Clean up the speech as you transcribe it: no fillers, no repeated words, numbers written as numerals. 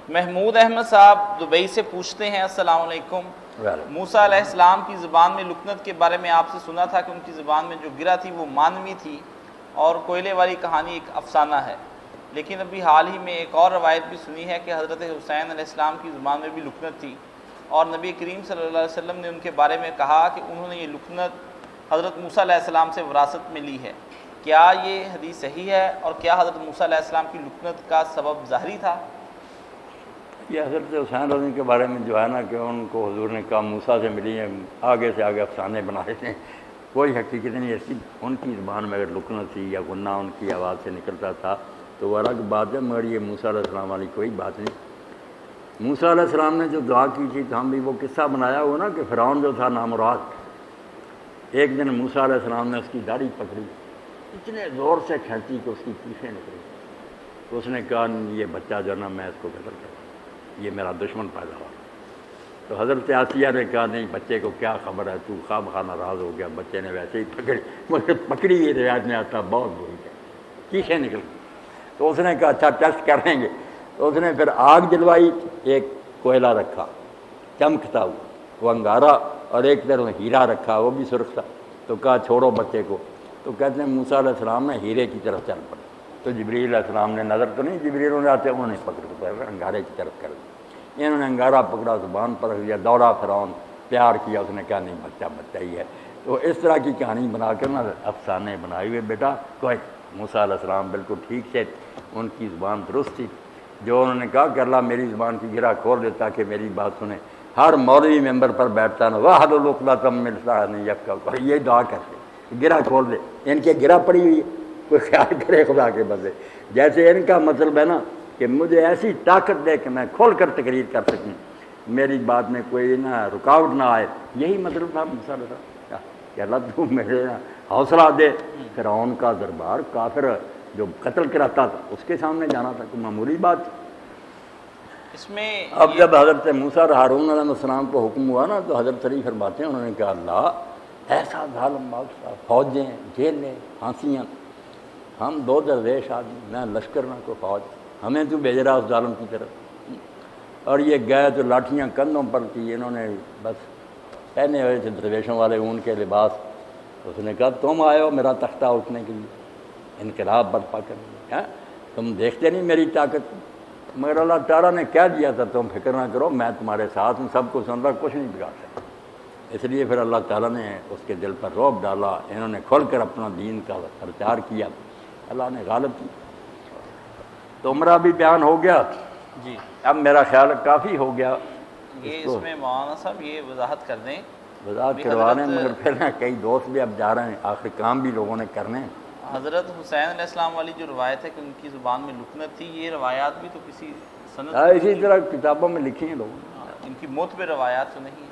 محمود احمد صاحب دبئی سے پوچھتے ہیں، السلام علیکم، موسیٰ علیہ السلام کی زبان میں لکنت کے بارے میں آپ سے سنا تھا کہ ان کی زبان میں جو گرہ تھی وہ مانوی تھی اور کوئلے والی کہانی ایک افسانہ ہے، لیکن ابھی حال ہی میں ایک اور روایت بھی سنی ہے کہ حضرت حسین علیہ السلام کی زبان میں بھی لکنت تھی اور نبی کریم صلی اللہ علیہ وسلم نے ان کے بارے میں کہا کہ انہوں نے یہ لکنت حضرت موسیٰ علیہ السلام سے وراثت میں لی ہے۔ کیا یہ حدیث صحیح ہے اور کیا حضرت موسیٰ علیہ السلام کی لکنت کا سبب ظاہری تھا؟ یہ حضرت حسین رضی کے بارے میں جو ہے نا کہ ان کو حضور نے کہا موسیٰ سے ملی ہیں، آگے سے آگے افسانے بنائے تھے، کوئی حقیقت نہیں ایسی۔ ان کی زبان میں اگر لکنت تھی یا غنہ ان کی آواز سے نکلتا تھا تو وہ الگ بات ہے، مگر یہ موسیٰ علیہ السلام والی کوئی بات نہیں۔ موسیٰ علیہ السلام نے جو دعا کی تھی تو ہم بھی وہ قصہ بنایا ہوا نا کہ فرعون جو تھا نامراد، ایک دن موسیٰ علیہ السلام نے اس کی داڑھی پکڑی، اتنے زور سے کھینچی کہ اس کی پوچھیں نکلی، تو اس نے کہا یہ بچہ جو نا میں اس کو قتل کروں، یہ میرا دشمن پیدا ہوا۔ تو حضرت آسیہ نے کہا نہیں بچے کو کیا خبر ہے، تو خواب خواہ ناراض ہو گیا، بچے نے ویسے ہی پکڑی، مگر پکڑی یہ روایت میں آتا بہت بری ہے، چیخیں نکل گئی۔ تو اس نے کہا اچھا ٹیسٹ کریں گے، تو اس نے پھر آگ جلوائی، ایک کوئلہ رکھا چمکتا ہوا وہ انگارہ، اور ایک طرف ہیرا رکھا وہ بھی سرخ تھا، تو کہا چھوڑو بچے کو۔ تو کہتے ہیں موسیٰ علیہ السلام نے ہیرے کی طرف چل پڑے، تو جبریل علیہ السلام نے نظر تو نہیں، جبریل انہوں نے آتے انہوں نے پکڑ انگارے کی طرف کر دیا، انہوں نے انگارہ پکڑا، زبان پر رکھ دیا، دوڑا فرعون، پیار کیا، اس نے کہا نہیں بچہ بچہ ہی ہے۔ تو اس طرح کی کہانی بنا کر نا افسانے بنائے ہوئے بیٹا کوئی۔ موسیٰ علیہ السلام بالکل ٹھیک سے، ان کی زبان درست تھی، جو انہوں نے کہا کہ اللہ میری زبان کی گرہ کھول دیتا کہ میری بات سنے۔ ہر مولوی ممبر پر بیٹھتا نا واحلل عقدۃ من لسانی یفقہوا، یہ دعا کرتے گرہ کھول دے، ان کے گرہ پڑی ہوئی ہے، کوئی خیال کرے خدا کے بدلے۔ جیسے ان کا مطلب ہے نا کہ مجھے ایسی طاقت دے کہ میں کھول کر تقریر کر سکوں، میری بات میں کوئی نہ رکاوٹ نہ آئے، یہی مطلب تھا موسیٰ علیہ السلام کہ اللہ تو میرے حوصلہ دے۔ فرعون کا دربار کافر جو قتل کراتا تھا اس کے سامنے جانا تھا، کوئی معمولی بات۔ اس میں اب جب حضرت موسیٰ اور ہارون علیہ السلام کو حکم ہوا نا تو حضرت علی فرماتے ہیں انہوں نے کہا اللہ ایسا ظالم بادشاہ، فوجیں، جیلیں، پھانسیاں، ہم دو درویش آدمی، نہ لشکر نہ کوئی فوج، ہمیں تو بھیج رہا اس ظالم کی طرف۔ اور یہ گئے تو لاٹھیاں کندھوں پر کی، انہوں نے بس پہنے ہوئے تھے درویشوں والے اون کے لباس۔ اس نے کہا تم آئے ہو میرا تختہ اٹھنے کے لیے، انقلاب برپا کرنے، تم دیکھتے نہیں میری طاقت، مگر اللہ تعالیٰ نے کہہ دیا تھا تم فکر نہ کرو میں تمہارے ساتھ ہوں، سب کو سن رہا، کچھ نہیں بگاڑ سکتا۔ اس لیے پھر اللہ تعالیٰ نے اس کے دل پر رعب ڈالا، انہوں نے کھول کر اپنا دین کا پرچار کیا، اللہ نے غالب کیا۔ تو عمرہ بھی بیان ہو گیا جی، اب میرا خیال کافی ہو گیا۔ یہ اس میں مولانا صاحب یہ وضاحت کر دیں، وضاحت کروا رہے ہیں مگر پھر نا کئی دوست بھی اب جا رہے ہیں، آخر کام بھی لوگوں نے کرنے ہیں۔ حضرت حسین علیہ السلام والی جو روایت ہے کہ ان کی زبان میں لکنت تھی، یہ روایات بھی تو کسی سند اسی طرح کتابوں میں لکھی ہیں لوگوں نے۔ ان کی موت پہ روایات تو نہیں ہے۔